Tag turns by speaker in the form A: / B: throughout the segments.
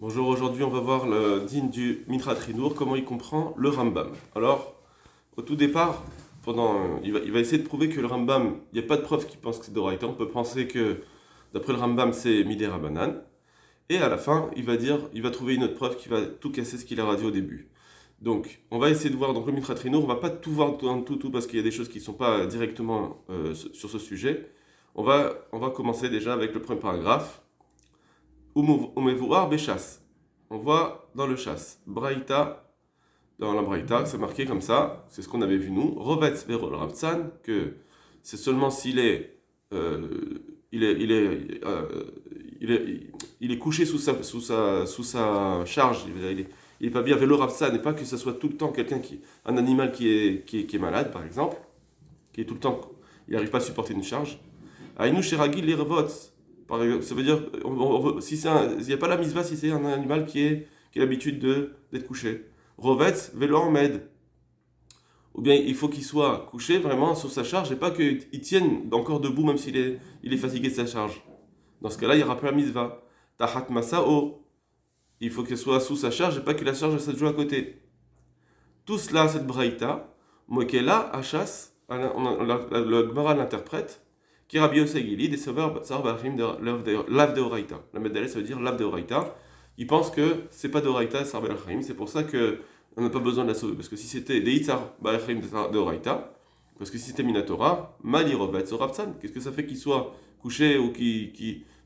A: Bonjour, aujourd'hui on va voir le digne du Mitra Trinour, comment il comprend le Rambam. Alors, au tout départ, il va essayer de prouver que le Rambam, il n'y a pas de preuve qui pense que c'est d'Oraïta. On peut penser que d'après le Rambam c'est Midé Rabbanan. Et à la fin, il va trouver une autre preuve qui va tout casser ce qu'il a dit au début. Donc, on va essayer de voir donc le Mitra Trinour. On va pas tout voir tout parce qu'il y a des choses qui ne sont pas directement sur ce sujet. On va commencer déjà avec le premier paragraphe. Umevuar Bechas. On voit dans le chasse. Braïta, dans la Braïta, c'est marqué comme ça, c'est ce qu'on avait vu nous. Rovetz Verol Ravtsan, que c'est seulement s'il est, il est, il est, il est, il est couché sous sa charge, il est pas bien vélo Ravtsan, et pas que ce soit tout le temps un animal qui est malade, par exemple, qui est tout le temps, il n'arrive pas à supporter une charge. Aïnou Sheragil Lirvots. Par exemple, ça veut dire, si il n'y a pas la misva si c'est un animal qui a l'habitude d'être couché. Rovetz, vélo en med. Ou bien il faut qu'il soit couché vraiment sur sa charge et pas qu'il tienne encore debout même s'il est fatigué de sa charge. Dans ce cas-là, il n'y aura pas la misva. Tahat masao. Il faut qu'elle soit sous sa charge et pas que la charge se joue à côté. Tout cela, cette braïta, Mokela, Hachas, le Gemara l'interprète, qui Rabbi Yosef Gili, des sauveurs Sarbachim de Lav de Oraita. La Medalé, ça veut dire Lav de Oraita. Il pense que c'est pas de Oraita, Sarbachim. C'est pour ça que on n'a pas besoin de la sauver. Parce que si c'était des Itzar Bachim de Oraita, parce que si c'était Minatora, Mali Rovet Sorabsan, qu'est-ce que ça fait qu'il soit couché ou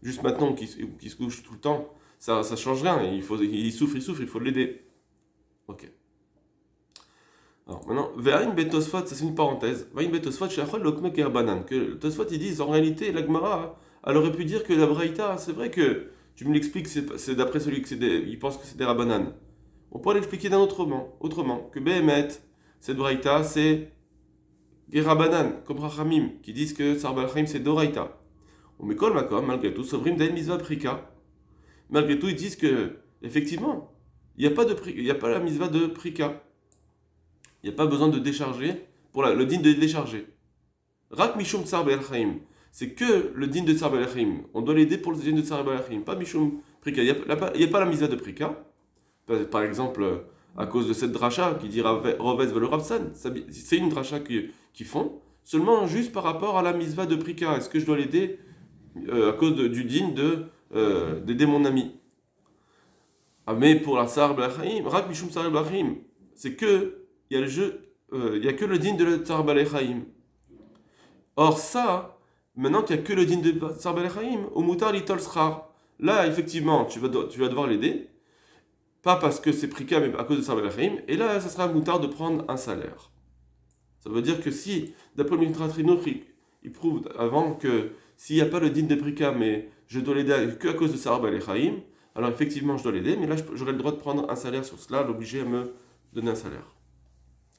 A: juste maintenant, qu'il se couche tout le temps, ça change rien. Il souffre, il faut l'aider. Ok. Alors maintenant, Ve'ain betosfot, ça c'est une parenthèse. Ve'ain betosfot, shachol lokme kerbanan. Que Tosfot ils disent en réalité, la Gemara, elle aurait pu dire que la Braïta, c'est vrai que tu me l'expliques, c'est d'après celui il pense que c'est des Rabanan. On pourrait l'expliquer d'un autrement, que Behemet, cette Braïta, c'est des Rabanan, comme Rachamim, qui disent que Sarbalchaim c'est d'Oraïta. On met kol makom, malgré tout, Sovrim Dain Mizva Prika. Malgré tout, ils disent que, effectivement, il n'y a pas la Mizva de Prika. Il n'y a pas besoin de décharger pour le digne de décharger. Rak Mishum Tsar Be'el c'est que le digne de Tsar Be'el on doit l'aider pour le digne de Tsar Be'el pas Mishum Prika. Il n'y a pas la misa de Prika. Par exemple, à cause de cette dracha qui dit Rovez Velo Ravsan, c'est une dracha qui font, seulement juste par rapport à la misva de Prika. Est-ce que je dois l'aider à cause du digne d'aider mon ami? Ah, mais pour la Tsar Be'el Rak Mishum Tsar Be'el c'est que il y a que le din de la Tsar Balechaim. Or ça, maintenant qu'il n'y a que le din de Tsar Balechaim, au mutar litol schar. Là, effectivement, tu vas devoir l'aider, pas parce que c'est prika, mais à cause de Tsar Balechaim, et là, ça sera un mutar de prendre un salaire. Ça veut dire que si, d'après le Mitra Trinour, il prouve avant que s'il n'y a pas le din de prika, mais je dois l'aider que à cause de Tsar Balechaim, alors effectivement, je dois l'aider, mais là, j'aurai le droit de prendre un salaire sur cela, l'obliger à me donner un salaire.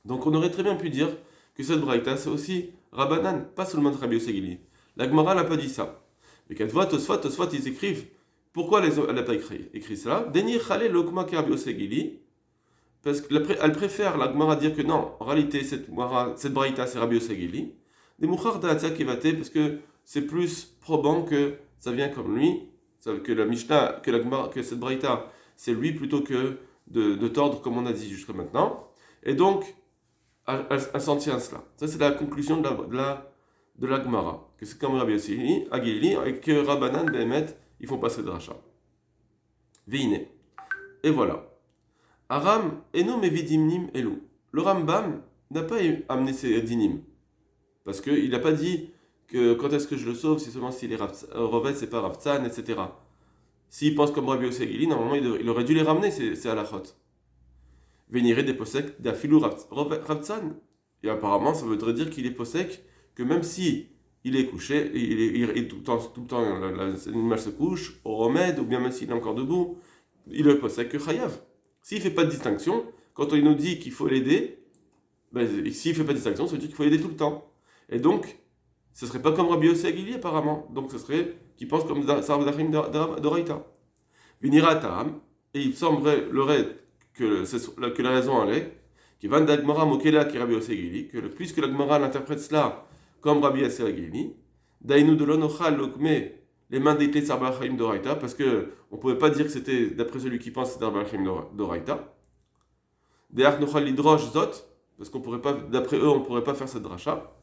A: Donc on aurait très bien pu dire que cette braïta c'est aussi Rabbanan, pas seulement Rabbi Yosef Gili. La Gemara n'a pas dit ça. Mais quand Tosfot ils écrivent, pourquoi elle n'a pas écrit cela? Denir Chale Lokma Rabbi Yosef Gili, parce qu'elle préfère la Gemara dire que non, en réalité cette braïta c'est Rabbi Yosef Gili. Des Mouchar Da'atia Kivate, parce que c'est plus probant que ça vient comme lui, que la Mishnah, que cette braïta c'est lui plutôt que de tordre comme on a dit jusqu'à maintenant. Et donc, elle s'en tient à cela. Ça, c'est la conclusion de la Gemara. Que c'est comme Rabbi Yossi, Agili, et que Rabbanan, Behemet, ils font passer de rachat. Veine. Et voilà. Aram, Eno Mevidimnim Elu. Le Rambam n'a pas amené ses dinim. Parce qu'il n'a pas dit que quand est-ce que je le sauve, c'est seulement s'il est Rovet, c'est pas Ravtsan, etc. S'il pense comme Rabbi Yossi Agili, normalement, il aurait dû les ramener, c'est à la chot. Vénéré des posek d'afilou Ravtsan. Et apparemment, ça voudrait dire qu'il est posek, que même si il est couché, il est tout le temps l'animal se couche, au remède, ou bien même s'il est encore debout, il est posek que chayav. S'il ne fait pas de distinction, quand il nous dit qu'il faut l'aider, ben, s'il ne fait pas de distinction, ça veut dire qu'il faut l'aider tout le temps. Et donc, ce ne serait pas comme Rabbi Yossi Agili apparemment. Donc, ce serait qu'il pense comme Sarvadachim d'Oraita. Vinira Ta'am, et il semblerait que la raison elle est qui va d'Agmara Mokela qui Rabbi Yosef Gili, que puisque l'Agmara l'interprète cela comme Rabbi Yosef Gili, Dainu de l'onochal lokme les mains des clés de Sarba Chaim d'Oraita, parce qu'on ne pouvait pas dire que c'était, d'après celui qui pense, c'était Sarba Chaim d'Oraita. Des Arnochal Lidrosh Zot, parce qu'on pourrait pas, d'après eux, on ne pourrait pas faire cette dracha.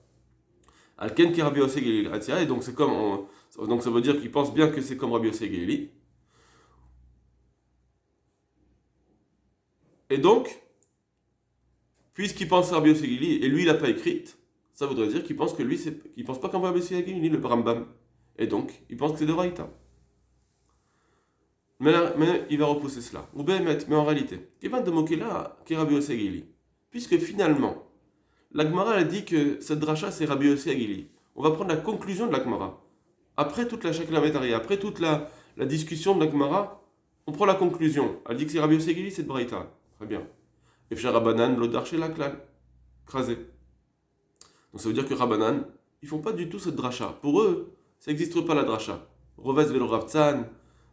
A: Alken ki Rabbi Yossi Gelili Atia, et donc c'est comme, donc ça veut dire qu'ils pensent bien que c'est comme Rabbi Yossi Gelili. Et donc, puisqu'il pense à Rabbi Yossi Gelili, et lui il n'a pas écrite, ça voudrait dire qu'il pense que lui, il pense pas comme Rabbi Yossi Gelili, le Rambam. Et donc, il pense que c'est de Raïta. Mais il va repousser cela. Ou mais en réalité, Kévan de Mokela, qui est Rabbi Yossi Gelili. Puisque finalement, la Gemara a dit que cette dracha c'est Rabbi Yossi Gelili. On va prendre la conclusion de la Gemara. Après toute la Shaklametaria, après toute la discussion de la Gemara, on prend la conclusion. Elle dit que c'est Rabbi Yossi Gelili, c'est de Braïta. Très bien. Et puis Rabbanan, l'odar chez la klal. Crasé. Donc ça veut dire que Rabbanan, ils font pas du tout cette dracha. Pour eux, ça n'existe pas la dracha. Revez velo Ravtsan,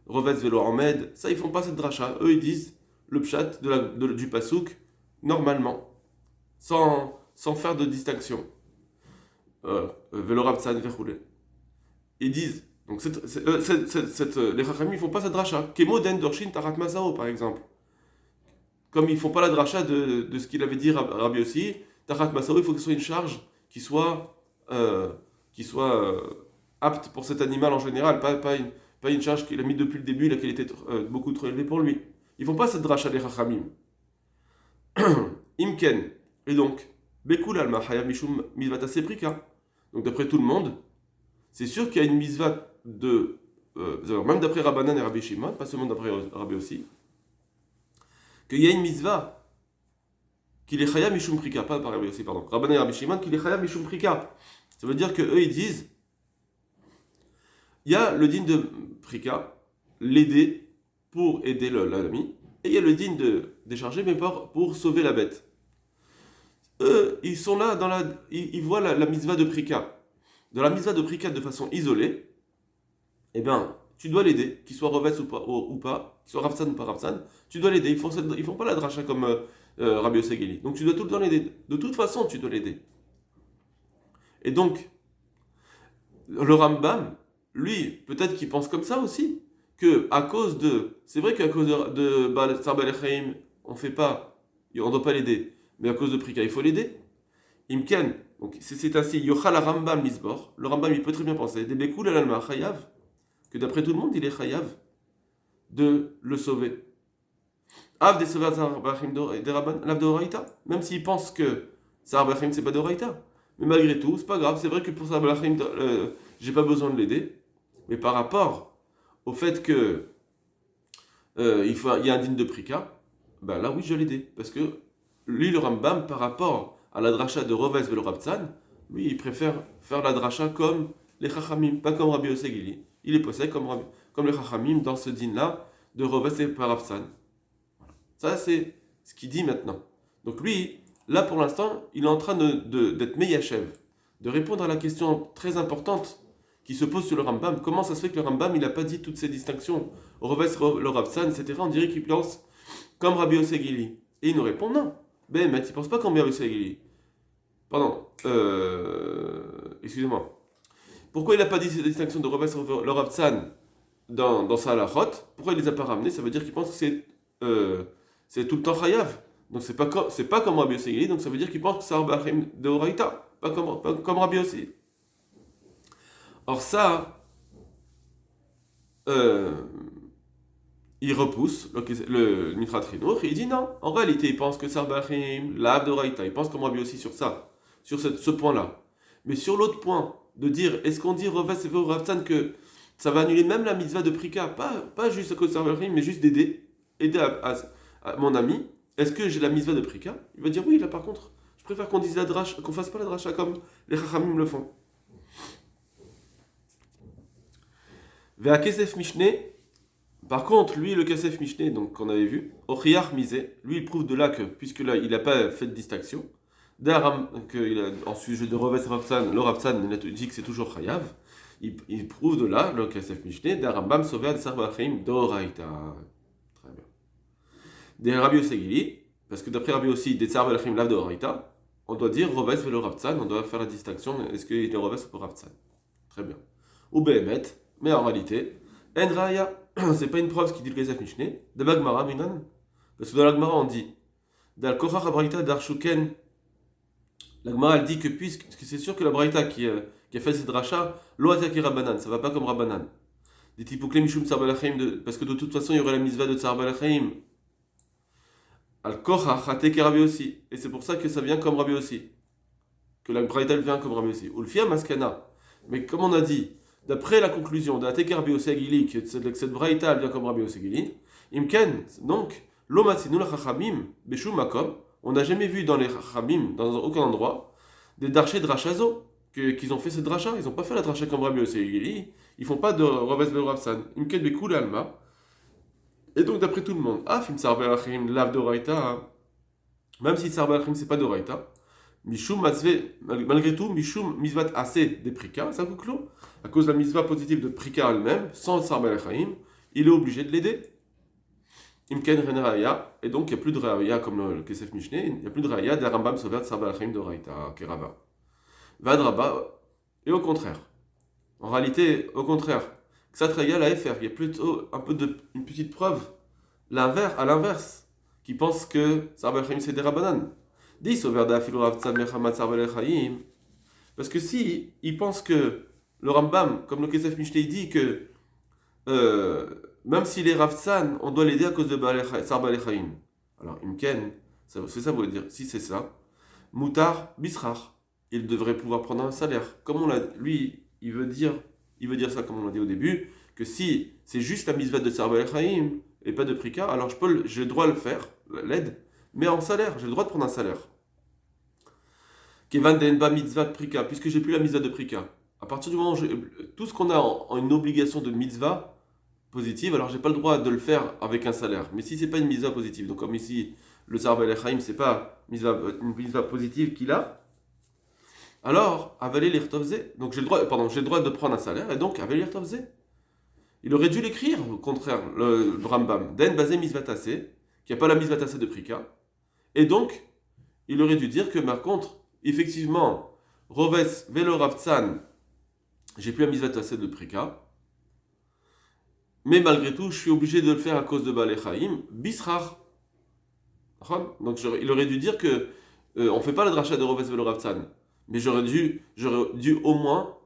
A: Revez velo Ahmed, ça ils font pas cette dracha. Eux ils disent le pshat du pasouk normalement, sans faire de distinction. Velo Ravtsan verroulé. Ils disent, donc les Chachamim ils font pas cette dracha. Kemo den dorshin tarat masao par exemple. Comme ils font pas la dracha de ce qu'il avait dit Rabbi Yossi, tarat masao il faut que ce soit une charge qui soit apte pour cet animal en général, pas une charge qu'il a mis depuis le début, laquelle était beaucoup trop élevée pour lui. Ils font pas cette dracha des Chachamim. Imken, et donc, Bekul alma hayav mishum mizvata seprika. Donc d'après tout le monde, c'est sûr qu'il y a une mizvat même d'après Rabbanan et Rabbi Shimon, pas seulement d'après Rabbi aussi, qu'il y a une mizvah qu'il est chayav mishum prika, pas par Rabbi aussi, pardon, Rabbanan et Rabbi Shimon, qu'il est chayav mishum prika. Ça veut dire qu'eux ils disent, il y a le din de prika, l'aider pour aider l'ami, et il y a le din de décharger, mais pas pour sauver la bête. Eux, ils sont là, ils voient la mitzvah de prika. Dans la mitzvah de prika de façon isolée, eh bien, tu dois l'aider, qu'il soit revêt ou pas, qu'il soit ravtsan ou pas ravtsan, tu dois l'aider. Ils font pas la dracha comme Rabbi Yossi Gelili. Donc tu dois tout le temps l'aider. De toute façon, tu dois l'aider. Et donc, le Rambam, lui, peut-être qu'il pense comme ça aussi, que à cause de, c'est vrai qu'à cause de Sarba Lechaim, on ne doit pas l'aider, mais à cause de Prika, il faut l'aider. Imken, donc c'est ainsi, Yochal Rambam Lisbor, le Rambam il peut très bien penser, des Bekul al-Alma Chayav, que d'après tout le monde, il est Chayav de le sauver. Av des sauveurs Sarba des Rabban, Lav de Horaïta, même s'il pense que Sarba Lechaim c'est pas de Horaïta. Mais malgré tout, c'est pas grave, c'est vrai que pour Sarba Lechaim, j'ai pas besoin de l'aider, mais par rapport au fait que il y a un digne de Prika, ben là oui je l'aidais. Parce que lui le Rambam par rapport à la dracha de Revez Velo Rabtsan, lui il préfère faire la dracha comme les Chachamim, pas comme Rabbi Yossi Gelili. Il est possède comme les Chachamim dans ce din là de Revez et Rabtsan. Voilà. Ça c'est ce qu'il dit maintenant. Donc lui, là pour l'instant, il est en train d'être Meyachev, de répondre à la question très importante qui se pose sur le Rambam. Comment ça se fait que le Rambam il n'a pas dit toutes ces distinctions, Revez le Rabtsan, etc. On dirait qu'il pense comme Rabbi Yossi Gelili. Et il nous répond non. Ben, mais il ne pense pas comme Rabbi Yossi Gelili. Pardon. Excusez-moi. Pourquoi il n'a pas dit ces distinctions de Revez le Rabtsan dans sa halachot? Pourquoi il ne les a pas ramenées? Ça veut dire qu'il pense que c'est tout le temps chayav. Donc c'est pas comme Rabbi Yossi Gelili, donc ça veut dire qu'il pense que c'est Sarba Lechaim de Horaïta, pas comme Rabbi Yossi. Or ça, il repousse le Mitrat Chinour et il dit non. En réalité, il pense que Sarba Lechaim, l'Av de Horaïta, il pense comme Rabbi Yossi sur ça, sur ce point-là. Mais sur l'autre point, de dire, est-ce qu'on dit Revez et Ravtsan que ça va annuler même la mitzvah de Prika, pas juste à cause de Sarba Lechaim, mais juste aider à mon ami. Est-ce que j'ai la mitzvah de Prika? Il va dire oui, là par contre, je préfère qu'on dise la dracha, qu'on fasse pas la dracha comme les Chachamim le font. Vers Kesef Mishneh, par contre, lui, le Kesef Mishneh, donc qu'on avait vu, Ochiyach Misé, lui, il prouve de là que, puisque là, il n'a pas fait de distinction, en sujet de Revez Ravtsan, le Ravtsan, il a dit que c'est toujours Chayav, il prouve de là, le Kesef Mishneh, d'Arambam Sover de Sarba Lechaim d'Oraïta. Très bien. Des Rabbi Yossi Gelili, parce que d'après Rabbi aussi, des Sarba Lechaim Lav d'Oraïta, on doit dire Revez Velo Ravtsan, on doit faire la distinction, est-ce qu'il est Revez ou Ravtsan. Très bien. Ou Behemet, Mais en réalité, En Raya, c'est pas une preuve ce qui dit le Kesef Mishneh, de l'Agmara, Minan. Parce que dans l'Agmara, on dit, Dal Kochach Abraïta d'Arshuken, l'Agmara, elle dit que puisque c'est sûr que la Braïta qui a fait cette rachat, Lo Ataki Rabbanan, ça va pas comme Rabbanan. Des typokle Mishum Tsar Balachim, parce que de toute façon, il y aurait la misva de Tsar Balachim. Al Kochach Ateki Rabbi aussi. Et c'est pour ça que ça vient comme Rabbi aussi. Que la Braïta vient comme Rabbi aussi. Ou le Fia Maskana. Mais comme on a dit, d'après la conclusion de Ateki Rabbi aussi Agili, que cette Braïta vient comme Rabbi aussi Agili, Imken, donc, Lo Matsinu la Chachamim, Beshum Makom, on n'a jamais vu dans les Chachamim, dans aucun endroit, des darchés de Rachazo, qu'ils ont fait cette dracha. Ils n'ont pas fait la dracha comme Rabbi aussi Agili. Ils font pas de Raves Beravsan. Imken Bekul Alma. Et donc, d'après tout le monde, Fim Tsar Balachim, Lav Doraita, même si Tsar Balachim, c'est pas Doraita, Mishum Matzve, malgré tout, Mishum Mizvat Assez des Prika, ça clos, à cause de la Mizva positive de Prika elle-même, sans Tsar Balachim, il est obligé de l'aider. Imken Ren Raya, et donc il n'y a plus de Raya comme le Kesef Mishneh, il n'y a plus de Raya de la Rambam Sover Tsar Balachim Doraita, Kerava. Vadraba, et au contraire. En réalité, au contraire, Ksatraya la FR, il y a plutôt une petite preuve, à l'inverse, qui pense que Tsar Balachim c'est des Rabbanan. Dis au Verda Filorav Tzad Mechamad Tsar Balachim. Parce que si il pense que le Rambam, comme le Kesef Mishneh dit que même s'il est Rav Tzan, on doit l'aider à cause de Tsar Balachim. Alors, Imken, c'est ça vous voulez dire, si c'est ça, Moutar Bisrach, il devrait pouvoir prendre un salaire. Comme on l'a, lui, il veut dire ça comme on l'a dit au début, que si c'est juste la misva de Tsar Balachim et pas de Prika, alors j'ai le droit de le faire, l'aide, mais en salaire, j'ai le droit de prendre un salaire. Kevan denba mitzvah de Prika, puisque j'ai plus la mitzvah de Prika. À partir du moment où tout ce qu'on a en une obligation de mitzvah positive, alors j'ai pas le droit de le faire avec un salaire. Mais si c'est pas une mitzvah positive, donc comme ici, le Tsar Balachim, c'est pas une mitzvah positive qu'il a, alors, avaler l'irtovze, donc j'ai le droit de prendre un salaire, et donc avaler l'irtovze. Il aurait dû l'écrire, au contraire, le Rambam, den basé misvatase, qui n'a pas la misvatase de Prika, et donc, il aurait dû dire que, par contre, effectivement, Roves Velo Ravtsan, j'ai plus la misvatase de Prika, mais malgré tout, je suis obligé de le faire à cause de Balechaim, Bisrach. Donc, il aurait dû dire que on ne fait pas la dracha de Roves Velo Ravtsan. Mais j'aurais dû au moins,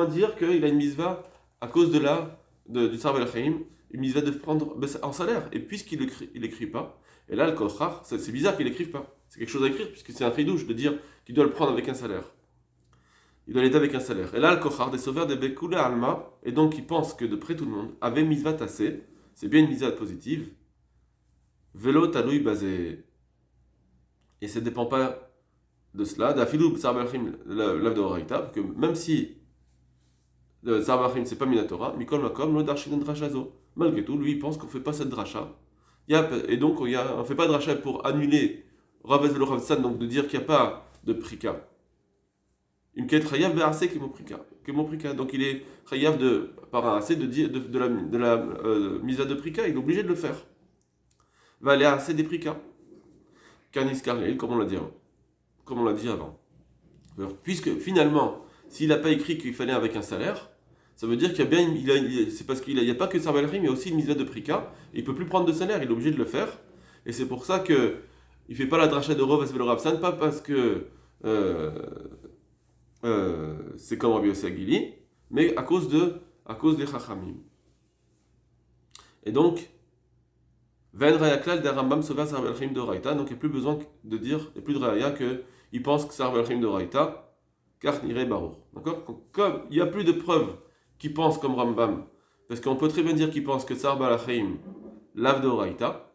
A: dire qu'il a une misva à cause du Tsar Balachim, une misva de prendre en salaire. Et puisqu'il écrit pas, et là le kochar, c'est bizarre qu'il écrive pas. C'est quelque chose à écrire puisque c'est un fridouche de dire qu'il doit le prendre avec un salaire. Il doit l'aider avec un salaire. Et là le kochar des sauveurs de Bekula Alma, et donc il pense que de près tout le monde avait misva tassé, c'est bien une misva positive. Velo taloui basé. Et ça ne dépend pas de cela. D'afilou Tsar Balachim l'œuvre de Horaïta, parce que même si Tsar Balachim c'est pas Minatora, Mikol Makom, le Darshin Drachazo. Malgré tout, lui il pense qu'on ne fait pas cette dracha. Et donc on ne fait pas de dracha pour annuler Ravez Velo Ravtsan, donc de dire qu'il n'y a pas de Prika. Une quête Chayav Be'asé qui est mon Prika. Donc il est Chayav par un assez de la misa de Prika, il est obligé de le faire. Va aller assez des Prika. Canis Karleel, comme on l'a dit avant. Alors, puisque finalement, s'il n'a pas écrit qu'il fallait avec un salaire, ça veut dire qu'il y a bien, c'est parce qu'il n'y a pas que Tsar Balachim, il y a aussi une misva de Prika, et il ne peut plus prendre de salaire, il est obligé de le faire, et c'est pour ça qu'il ne fait pas la dracha de Rov Esvel Ravsan, pas parce que c'est comme Rabbi Yossi Agili, mais à cause des Chachamim. Et donc, Ven Rayaklal de Rambam Sover Tsar Balachim de Raïta, donc il n'y a plus besoin de dire, il n'y a plus de Raya qu'il pense que Tsar Balachim de Raïta, car Nire Baruch. D'accord? Comme il n'y a plus de preuves qui pensent comme Rambam, parce qu'on peut très bien dire qu'il pense que Tsar Balachim lave de Raïta,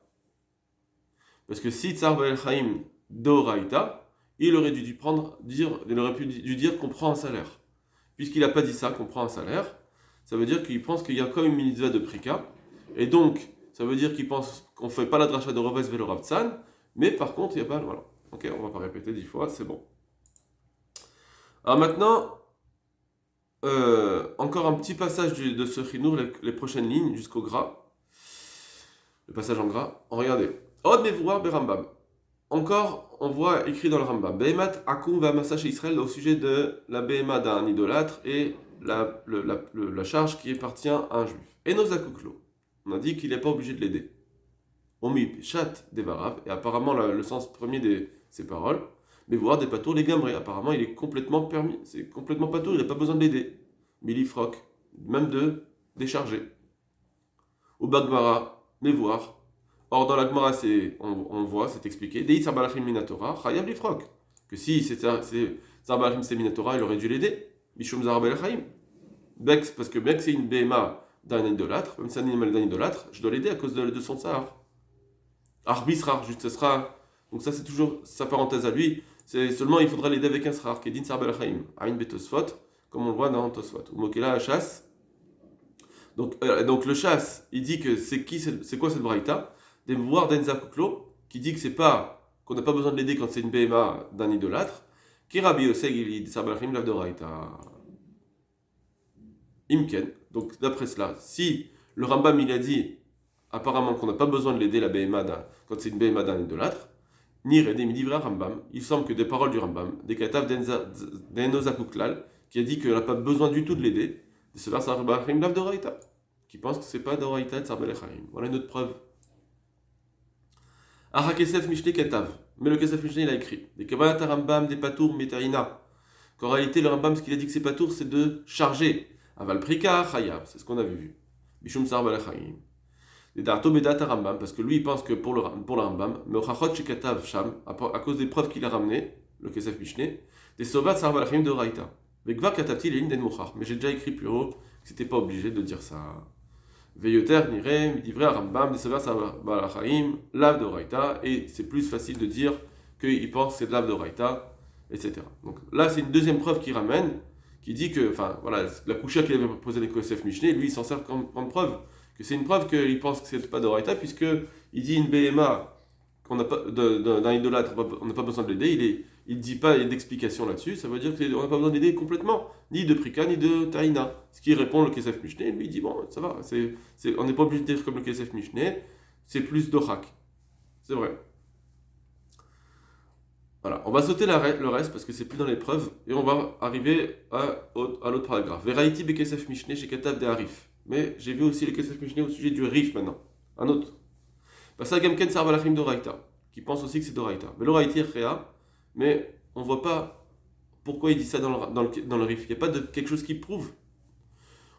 A: parce que si Tsar Balachim de Raïta, il aurait dû dire qu'on prend un salaire. Puisqu'il n'a pas dit ça, qu'on prend un salaire, ça veut dire qu'il pense qu'il y a comme une mitzvah de Prika, et donc, ça veut dire qu'il pense qu'on ne fait pas la dracha de Roves Velo Ravtsan, mais par contre, il n'y a pas. Voilà. Ok, on ne va pas répéter 10 fois, c'est bon. Alors maintenant, encore un petit passage de ce chinour, les prochaines lignes jusqu'au gras. Le passage en gras. Regardez. Od Nevouar Berambam. encore, on voit écrit dans le Rambam, Behemat akum v'amasa chez Israël au sujet de la Behema d'un idolâtre et la charge qui appartient à un juif. Et nos akuklo, on a dit qu'il n'est pas obligé de l'aider. Omi peshat devarav, et apparemment le sens premier de ces paroles, mais voir des patours les gambrés, apparemment il est complètement permis, c'est complètement patour, il n'a pas besoin de l'aider. Milifroc, même de décharger. Ou Bagmara, mais voir. Or, dans la Gemara, on voit, c'est expliqué. Dei Tsar Balachim Minatora, Chayav Lifrok. Que si c'est Tsar Balachim c'est Minatora, il aurait dû l'aider. Bishum Zar Balachim. Bex, parce que Bex c'est une BMA d'un idolâtre, même si c'est un animal d'un idolâtre, je dois l'aider à cause de son tsar. Arbisrar, juste ce sera. Donc, ça, c'est toujours sa parenthèse à lui. C'est seulement, il faudra l'aider avec un srar, qui est din Tsar Balachim. Aïn Betosfot, comme on le voit dans Tosfot. Ou Mokela, chasse. Donc le chasse, il dit que c'est quoi cette braïta? Des voir d'Enza Kuklo, qui dit que c'est pas qu'on n'a pas besoin de l'aider quand c'est une BMA d'un idolâtre. Qui Rabbi Yoseg il dit Sabalachim l'Avdoraïta. Imken. Donc d'après cela, si le Rambam il a dit apparemment qu'on n'a pas besoin de l'aider la BMA quand c'est une BMA d'un idolâtre, ni Redé Midivra Rambam, il semble que des paroles du Rambam, des katav d'Enoza Kuklal, qui a dit qu'on n'a pas besoin du tout de l'aider, de ce vers Sabalachim l'Avdoraïta, qui pense que c'est pas d'Oraïta de Sabalachim. Voilà une autre preuve. Ah, Kesef Mishneh Katav. Mais le Kesef Mishneh, il a écrit. Des Kavanat Rambam, des Patour, Metaina. Qu'en réalité, le Rambam, ce qu'il a dit que c'est Patour, c'est de charger. Aval Prika, Chayav. C'est ce qu'on avait vu. Bishum Sar Balachayim. Des Darto Bedat Rambam, parce que lui, il pense que pour le Rambam, Meochachot Shekatav Sham, à cause des preuves qu'il a ramenées, le Kesef Mishneh, des Sobat Sar Balachayim de Raïta. Vekva Katati, les Den Mochach. Mais j'ai déjà écrit plus haut que c'était pas obligé de dire ça. Veyoter, Nirem, Midivre, Rambam, des Sover, Balachaim, Lav de Raïta, et c'est plus facile de dire qu'il pense que c'est de Lav de Raïta, etc. Donc là, c'est une deuxième preuve qu'il ramène, qui dit que, enfin, voilà, la coucha qu'il avait posée avec Kosef Mishneh, lui, il s'en sert comme preuve, que c'est une preuve qu'il pense que c'est pas de Raïta, puisqu'il dit une BMA qu'on n'a pas, d'un idolâtre, on n'a pas besoin de l'aider, il ne dit pas d'explication là-dessus, ça veut dire qu'on n'a pas besoin d'aider complètement, ni de Prika, ni de Taïna. Ce qui répond le Kesef Mishneh, lui il dit bon, ça va, on n'est pas obligé de dire comme le Kesef Mishneh, c'est plus d'Ochak. C'est vrai. Voilà, on va sauter le reste parce que c'est plus dans les preuves, et on va arriver à l'autre paragraphe. Veraïti be Kesef Mishneh chez Katav de Harif. Mais j'ai vu aussi le Kesef Mishneh au sujet du Rif maintenant. Un autre. Parce que Gamken Sarbalachim d'Oraïta, qui pense aussi que c'est d'Oraïta. Mais l'Oraïti Réa. Mais on ne voit pas pourquoi il dit ça dans le Rif. Il n'y a pas de quelque chose qui prouve.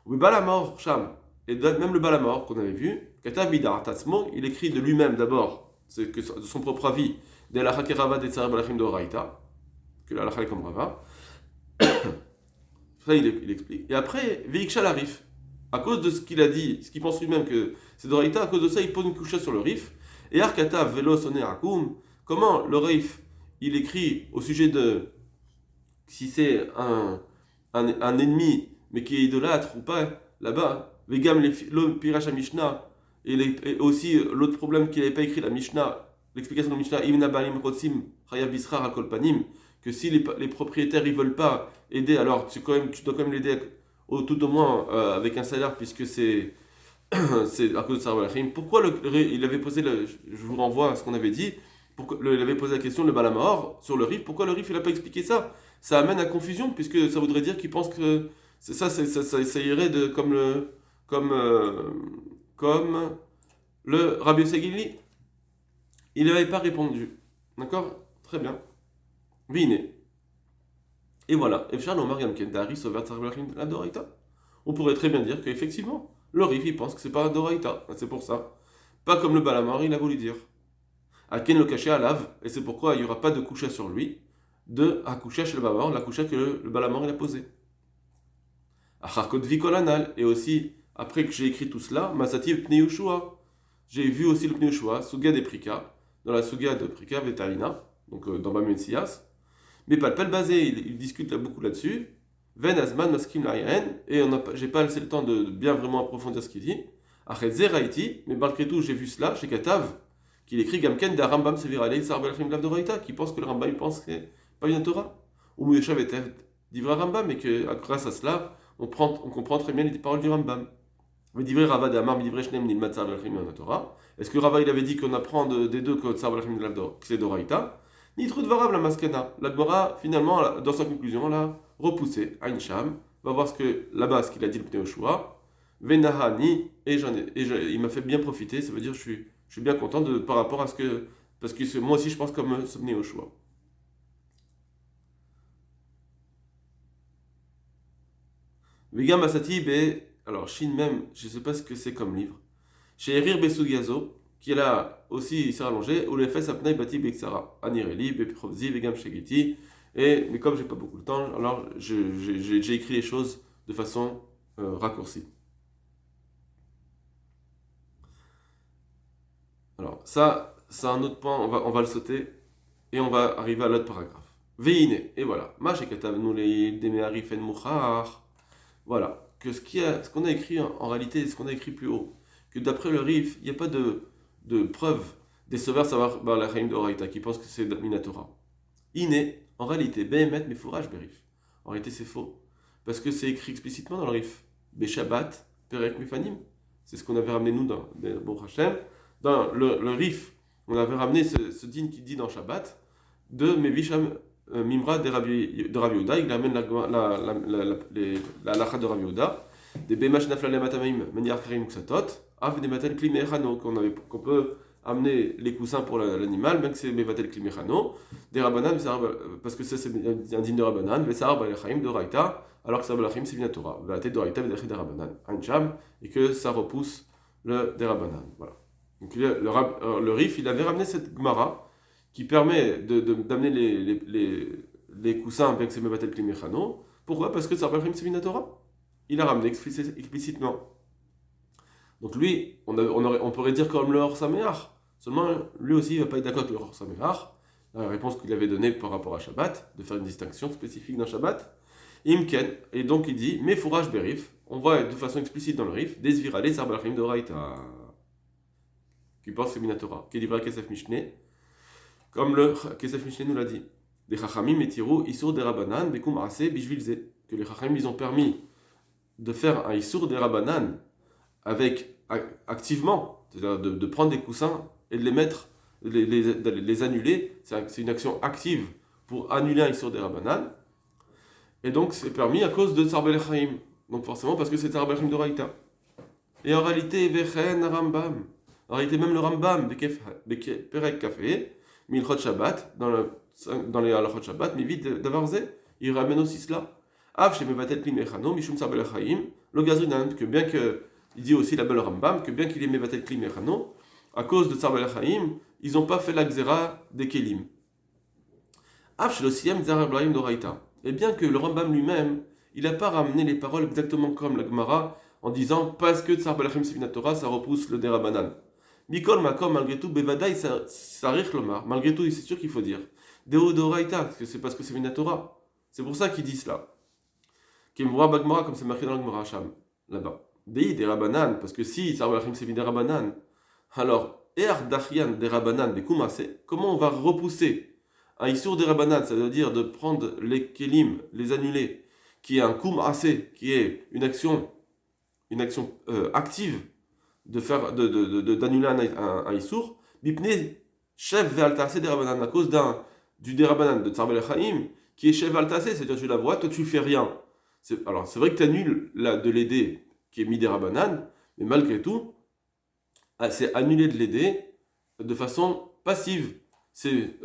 A: Oui, Balamor, Sham, et même le Balamor qu'on avait vu, Katav Midar Tatsmo, il écrit de lui-même d'abord, c'est que de son propre avis, de la Hakerava de Tsar Balachim de Raïta, que la Lachal comme Rava. Ça, il explique. Et après, Veikshal Arif, à cause de ce qu'il a dit, ce qu'il pense lui-même que c'est de Raïta, à cause de ça, il pose une couche sur le Rif. Et Arkatav Velo Soné Akum, comment le Rif il écrit au sujet de si c'est un ennemi, mais qui est idolâtre ou pas, là-bas, Vegam le Piracha Mishnah, et aussi l'autre problème qu'il n'avait pas écrit, la Mishnah, l'explication de Mishnah, Imna Balim Rotsim, Chayav Bisrar Al Kolpanim, que si les propriétaires ne veulent pas aider, alors tu dois quand même l'aider tout au moins avec un salaire, puisque c'est à cause de Sarah Balachim. Pourquoi il avait posé, je vous renvoie à ce qu'on avait dit, il avait posé la question, le Balamahor, sur le Rif, pourquoi le Rif il n'a pas expliqué ça? Ça amène à confusion, puisque ça voudrait dire qu'il pense que ça irait comme le Rabbi Segili. Il n'avait pas répondu. D'accord? Très bien. Vine. Et voilà. On pourrait très bien dire qu'effectivement, le Rif il pense que c'est pas Doraïta. C'est pour ça. Pas comme le Balamahor il a voulu dire. Aken le caché à lave, et c'est pourquoi il n'y aura pas de coucha sur lui, de Akusha chez le Balamor, la coucha que le Balamor il a posée. Acharkot vikolanal, et aussi, après que j'ai écrit tout cela, Masati Pnei Yoshua. J'ai vu aussi le Pnei Yoshua, Suga des Prika, dans la Suga de Prika Vetarina, donc dans Bamessias. Mais pas le pel basé, il discute là, beaucoup là-dessus. Ven Azman Maskim Laïen, et j'ai pas laissé le temps de bien vraiment approfondir ce qu'il dit. Achet Zeraïti, mais malgré tout, j'ai vu cela chez Katav. Qu'il écrit Gamken da Rambam Seviralei Sarbalachim Lav de Raïta, qui pense que le Rambam il pense que c'est pas une Torah. Ou Mouyeshav et d'Ivra Rambam, et que grâce à cela, on comprend très bien les paroles du Rambam. V'divrei Rava de Amar v'divrei Shneim nilmad Tsar Belachim min Torah. Est-ce que Rava il avait dit qu'on apprend des deux que Tsar Belachim que c'est d'Oraïta? Nitru Dvarav la Maskana. La Gemara, finalement, dans sa conclusion, elle a repoussé Ain Sham. Va voir ce que là-bas, ce qu'il a dit le Pnei Yoshua. Venahani, il m'a fait bien profiter. Ça veut dire je suis bien content par rapport à ce que. Parce que moi aussi, je pense comme ce Pnei Yoshua. Vegam Basati, alors Shin même, je ne sais pas ce que c'est comme livre. Chez Erir Besugiazo, qui est là aussi, il s'est rallongé, ou les fesses apnei bati bexara, Anireli, Beprovzi, Vegam Shegiti. Mais comme j'ai pas beaucoup de temps, alors j'ai écrit les choses de façon raccourcie. Alors, ça, c'est un autre point, on va le sauter, et on va arriver à l'autre paragraphe. Veine, et voilà. Ma shekatav nous les demearif en mouchar. Voilà. Que ce qu'on a écrit en réalité, ce qu'on a écrit plus haut, que d'après le Rif, il n'y a pas de preuve des sauveurs savoir la Chaim de Horaïta qui pensent que c'est Minatora. Iné, en réalité, Behemet, mais fourrage Berif. En réalité, c'est faux. Parce que c'est écrit explicitement dans le Rif. Beshabbat, Perek Mefanim. C'est ce qu'on avait ramené nous dans Bon Hachem. Dans le Rif, on avait ramené ce din qui dit dans Shabbat de Mevisham Mimra de Rabbi Yehuda. Il amène la lacha de Rabbi Yehuda. Des Bemash Naflale Matamim, Maniar Karim Ksatot, Av des Matel Klim Echano, qu'on peut amener les coussins pour l'animal, même que c'est Mevatel Klim Echano, des Rabbanan, parce que ça c'est un digne de Rabbanan, Vesar Balachaim de Raïta, alors que ça Balachim c'est Vinatora, Vaté de Raïta, Vedachim de Rabbanan, Ancham, et que ça repousse le des Rabbanan. Voilà. Donc le Rif, il avait ramené cette Gemara qui permet d'amener les coussins, bien que c'est Mevatel Klim Echano. Pourquoi? Parce que ça Balachim c'est Vinatora. Il a ramené explicitement. Donc lui, on pourrait dire comme le Hor Sameach. Seulement, lui aussi, il ne va pas être d'accord avec le Hor Sameach. La réponse qu'il avait donnée par rapport à Shabbat, de faire une distinction spécifique dans Shabbat. Imken, et donc il dit, mais fourrage berif, on voit de façon explicite dans le Rif, des virales, sarbalachim de Raïta, qui pense que c'est Minatora, qui dit Kesef Mishneh, comme le Kesef Mishneh nous l'a dit. Des Chachamim et Tirou, Issour des Rabanan, Bekum Ase, Bishvilze, que les Chachamim, ils ont permis de faire un Issour des Rabanan avec activement, c'est-à-dire de prendre des coussins et de les mettre, les annuler. C'est une action active pour annuler un Issour des Rabanan. Et donc c'est permis à cause de Tsar Belechaim. Donc forcément parce que c'est Tsar Belechaim de Raïta. Et en réalité, Vechen Rambam. En réalité, même le Rambam, Perek Café, Milchot Shabbat, dans les Halachot Shabbat, mais vite d'Avarze, il ramène aussi cela. Av chez Mevatel Klim Echano, Mishum Tsar Belechaim, le Gazrinan, que bien que, il dit aussi la belle Rambam, que bien qu'il est Mevatel Klim Echano, à cause de Tsar Belechaim, ils n'ont pas fait la Xéra des Kelim. Av chez le Siyam Tsar Belechaim de Raïta. Et bien que le Rambam lui-même, il n'a pas ramené les paroles exactement comme la Gemara, en disant parce que Tsar Balachim Sivina Torah, ça repousse le Derabanan. Mikol Makom, malgré tout, Bevadaï, ça rich lomar. Malgré tout, c'est sûr qu'il faut dire. Deo Doraita, c'est parce que c'est Sivina Torah. C'est pour ça qu'il dit cela. Kimvura Bagmara, comme c'est marqué dans la Gemara Hacham, là-bas. Dei Derabanan, parce que si Tsar Balachim Sivina Derabanan, alors, Er Dachian Derabanan, Bekumase, comment on va repousser un Issour des Rabbanan, ça veut dire de prendre les Kelim, les annuler, qui est un Koum Assez, qui est une action active d'annuler un Issour, Bipne, chef Ve'altase des Rabbanan, à cause du des Rabbanan de Tsar Belechaim, qui est chef Ve'altase, c'est-à-dire tu la vois, toi tu fais rien. Alors c'est vrai que tu annules de l'aider qui est mis des Rabbanan, mais malgré tout, c'est annuler de l'aider de façon passive.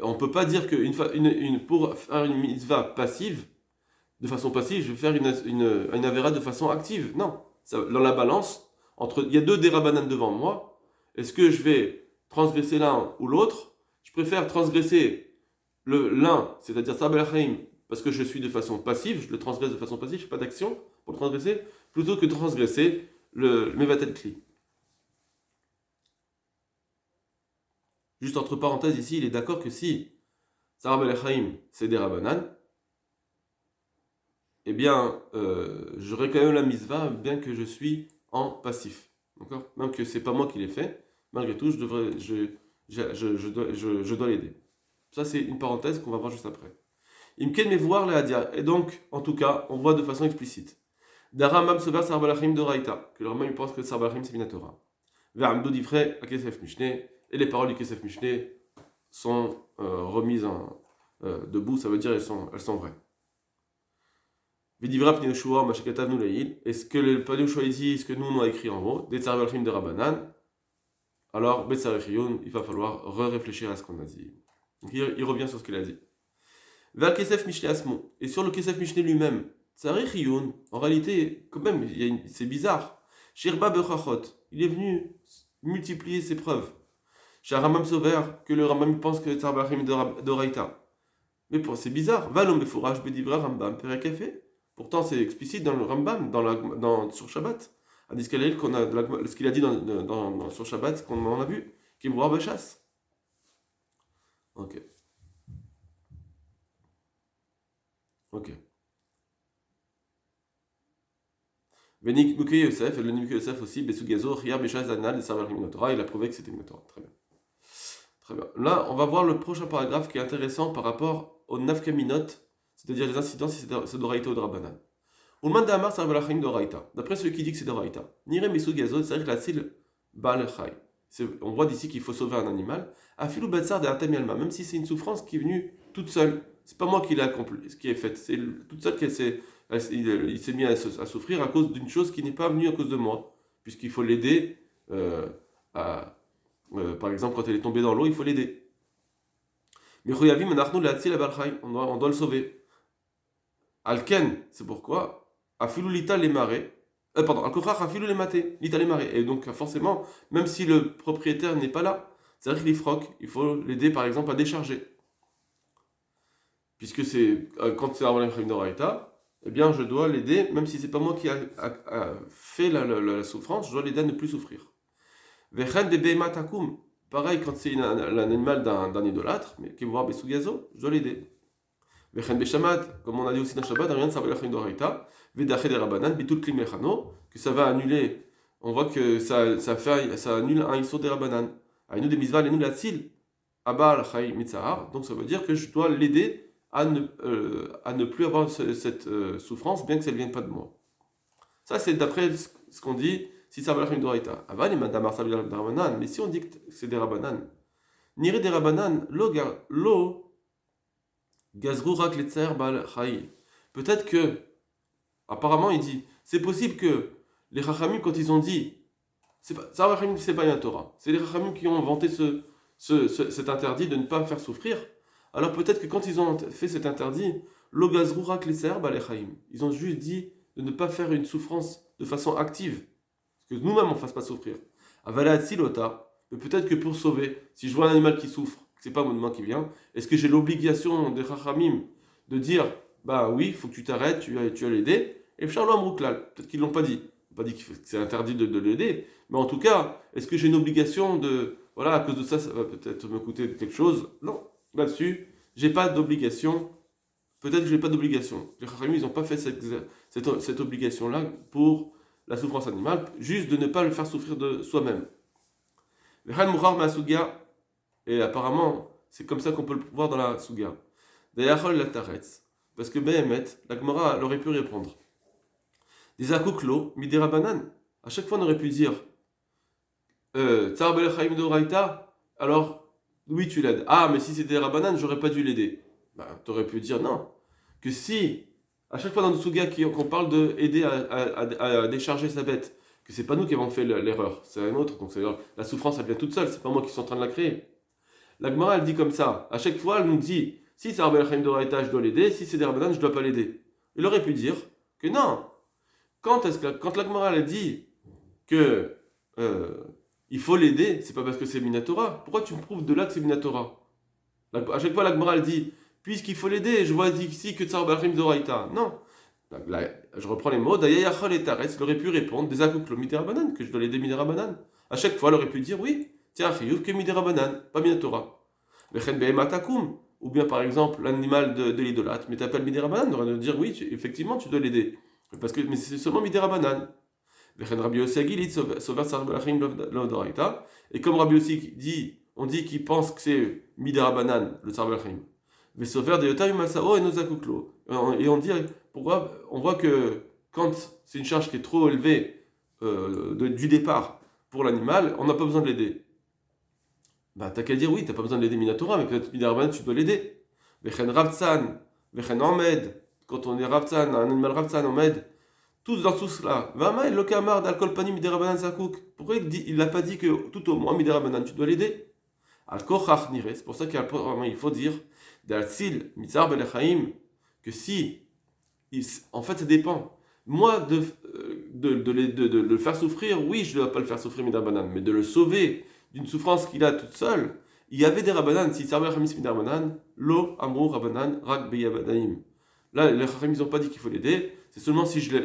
A: On ne peut pas dire que pour faire une mitzvah passive, de façon passive, je vais faire une avéra de façon active. Non. Dans la balance, il y a deux dérabanan devant moi. Est-ce que je vais transgresser l'un ou l'autre? Je préfère transgresser l'un, c'est-à-dire Sabel Chaim, parce que je suis de façon passive, je le transgresse de façon passive, je n'ai pas d'action pour le transgresser, plutôt que de transgresser le Mevatel Kli. Juste entre parenthèses ici, il est d'accord que si Sarah Belechaim c'est des Rabbanan, eh bien, j'aurai quand même la mitzvah, bien que je suis en passif. D'accord? Même que c'est pas moi qui l'ai fait, malgré tout, je dois l'aider. Ça, c'est une parenthèse qu'on va voir juste après. Imken mais voir les hadia. Et donc, en tout cas, on voit de façon explicite. Rambam Sover Sarbalachim de Raïta, que le Rambam pense que Sarbalachim c'est Minatora. Ve'amdou d'Ifré à Kesef Mishneh, et les paroles du Kesef Mishneh sont remises debout, ça veut dire elles sont vraies. Vidivra Pnei Yoshua, Mashakatav Nuleil, est-ce que le Pnei Yoshua dit, ce que nous on a écrit en haut, des Sarbalachim de Rabbanan, alors Betsarechiyun, il va falloir réfléchir à ce qu'on a dit. Donc il revient sur ce qu'il a dit. Vers Kesef Mishneh Asmo, et sur le Kesef Mishneh lui-même, Tsarechiyun, en réalité, quand même, c'est bizarre. Shirba Bechachot, il est venu multiplier ses preuves. Chez Rambam Sover, que le Rambam pense que Tsarbalachim de Raïta. Mais c'est bizarre. Valom Befouraj Bedivra Rambam Perekafé. Pourtant, c'est explicite dans le Rambam, sur Shabbat. À Diskalel, ce qu'il a dit sur Shabbat, qu'on en a vu, qui est voir Bechas. Ok. Venik Mukhe Yosef, et le Mukhe Yosef aussi, Besugazo, Ria Bechas Anal, et Sarbalachim Minotora, il a prouvé que c'était Minotora. Très bien. Très bien. Là, on va voir le prochain paragraphe qui est intéressant par rapport au Nafkaminot, c'est-à-dire les incidents si c'est d'Oraïta ou de Rabbanan. On demande à Amar Sarbalachim d'Oraïta. D'après celui qui dit que c'est d'Oraïta. Nire Mesugazo, c'est-à-dire que la Sil Baal Chai. On voit d'ici qu'il faut sauver un animal. Afilou Batsar de Atem Yalma, même si c'est une souffrance qui est venue toute seule. C'est pas moi qui l'ai accompli, ce qui est fait. C'est toute seule qu'il il s'est mis à souffrir à cause d'une chose qui n'est pas venue à cause de moi. Puisqu'il faut l'aider par exemple, quand elle est tombée dans l'eau, il faut l'aider. Mais Khoyavim, on doit le sauver. Alken, c'est pourquoi Afilou Lita les marais. Al-Kochach Afilou les matés, Lita les marais. Et donc, forcément, même si le propriétaire n'est pas là, c'est-à-dire qu'il est froc, il faut l'aider par exemple à décharger. Puisque c'est quand c'est Arbalem Khavim d'Oraïta, eh bien je dois l'aider, même si c'est pas moi qui a fait la souffrance, je dois l'aider à ne plus souffrir. Vechen de Behemat Akum, pareil quand c'est l'animal d'un idolâtre, mais qui est voir Besugazo, je dois l'aider. Vechen Beshamat, comme on a dit aussi dans Shabbat, rien de Arbalem Khavim d'Oraïta, Vedache de Rabbanan, Bitul Kli Mechano, que ça va annuler, on voit que ça annule un Issur de Rabbanan. Aïnou de Mizval et nous la Tzil, Abba Chai Mitzahar, donc ça veut dire que je dois l'aider à ne plus avoir cette souffrance, bien que ça ne vienne pas de moi. Ça, c'est d'après ce qu'on dit, si ça va la fin de Doraïta. Mais si on dit que c'est des Rabbanan, Nire des Rabbanan, lo gazrou rak letzer bal chai. Peut-être que, apparemment, il dit, c'est possible que les Chachamim, quand ils ont dit, c'est pas une Torah, c'est les Chachamim qui ont inventé cet interdit de ne pas faire souffrir. Alors peut-être que quand ils ont fait cet interdit, l'ogazroura kleser balechaim, ils ont juste dit de ne pas faire une souffrance de façon active, parce que nous-mêmes on ne fasse pas souffrir. Avala silota, mais peut-être que pour sauver, si je vois un animal qui souffre, que c'est pas mon main qui vient, est-ce que j'ai l'obligation des chachamim de dire, bah oui, il faut que tu t'arrêtes, tu vas l'aider, et Charlotte Amrouklal, peut-être qu'ils l'ont pas dit. Ils n'ont pas dit que c'est interdit de l'aider, mais en tout cas, est-ce que j'ai une obligation de, voilà, à cause de ça, ça va peut-être me coûter quelque chose? Non. Là-dessus, j'ai pas d'obligation. Peut-être que j'ai pas d'obligation. Les Chachamim, ils n'ont pas fait cette obligation-là pour la souffrance animale, juste de ne pas le faire souffrir de soi-même. Et apparemment, c'est comme ça qu'on peut le voir dans la Suga. D'ailleurs, la Taretz, parce que Behemet, la Gemara, elle aurait pu répondre. Des akuklo, midera banan. À chaque fois, on aurait pu dire Tsar Belechaim de Oraïta, alors. Oui, tu l'aides. Ah, mais si c'était Rabbanan, j'aurais pas dû l'aider. Ben, tu aurais pu dire non. Que si, à chaque fois dans le Suga qu'on parle d'aider à décharger sa bête, que c'est pas nous qui avons fait l'erreur, c'est un autre. Donc la souffrance, elle vient toute seule, c'est pas moi qui suis en train de la créer. La Gemara, elle dit comme ça. À chaque fois, elle nous dit si c'est Rabbi Chaim d'Oraïta, je dois l'aider. Si c'est des Rabbanan, je dois pas l'aider. Il aurait pu dire que non. Quand la Gemara, elle dit que. Il faut l'aider, c'est pas parce que c'est Minatora. Pourquoi tu me prouves de là que c'est Minatora? À chaque fois, la Gemara, elle dit, puisqu'il faut l'aider, je vois ici que Tsar Bachim d'Oraïta. Non. Là, je reprends les mots. D'ailleurs, et Tares, il aurait pu répondre des Akuklo Midera-Banan, que je dois l'aider Midera-Banan. À chaque fois, elle aurait pu dire, oui, tiens, Chiyuv que Midera-Banan, pas Minatora. Ou bien, par exemple, l'animal de l'idolâtre, mais t'appelles Midera-Banan, on aurait dire, oui, effectivement, tu dois l'aider. Mais c'est seulement Midera-Banan. Et comme Rabbi aussi dit, on dit qu'il pense que c'est Midera Banan, le Tsar Belchim. Mais Sofer de Yotam Masao et Nozakuklo. Et on dit, pourquoi on voit que quand c'est une charge qui est trop élevée du départ pour l'animal, on n'a pas besoin de l'aider. Bah, t'as qu'à dire oui, t'as pas besoin de l'aider Minatora, mais peut-être Midarabanan, tu dois l'aider. Vechen Ravtsan, Vechen Ahmed, quand on est Ravtsan, un animal Ravtsan, Ahmed, tous dans tout cela. Vama, le kamar d'alcool pani Midarabanan Zakouk. Pourquoi il n'a pas dit que tout au moins Midarabanan, tu dois l'aider? Al-Kochach Nire, c'est pour ça qu'il faut dire, D'Alsil, Mitzar Belechaim, que si, en fait, ça dépend. Moi, de le faire souffrir, oui, je ne dois pas le faire souffrir Midarabanan, mais de le sauver d'une souffrance qu'il a toute seule, il y avait des Rabbanan, si Tzarber Chamis Midarabanan, Lo Amrou Rabbanan Rak Beyabadaim. Là, les Chachamim n'ont pas dit qu'il faut l'aider, c'est seulement si je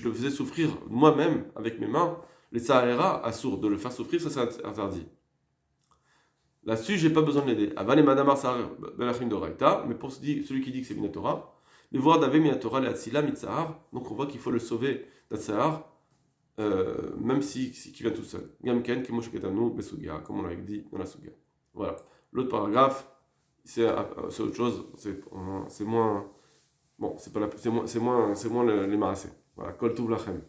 A: le faisais souffrir moi-même, avec mes mains, les Tzahera, assourd, de le faire souffrir, ça c'est interdit. Là-dessus, j'ai pas besoin de l'aider. Aval et Madamar Sahar Belachim de Raïta, mais pour celui qui dit que c'est Minatora, les voir d'Ave Minatora, les Atsila Mitzahar, donc on voit qu'il faut le sauver d'Atsahar, même si qui vient tout seul. Gamken, Kemosh Ketanu, Besugia, comme on l'avait dit dans la Suga. Voilà. L'autre paragraphe, c'est autre chose, c'est moins. Bon, c'est moins les Marasé. Voilà, Kol Tuv Lachem.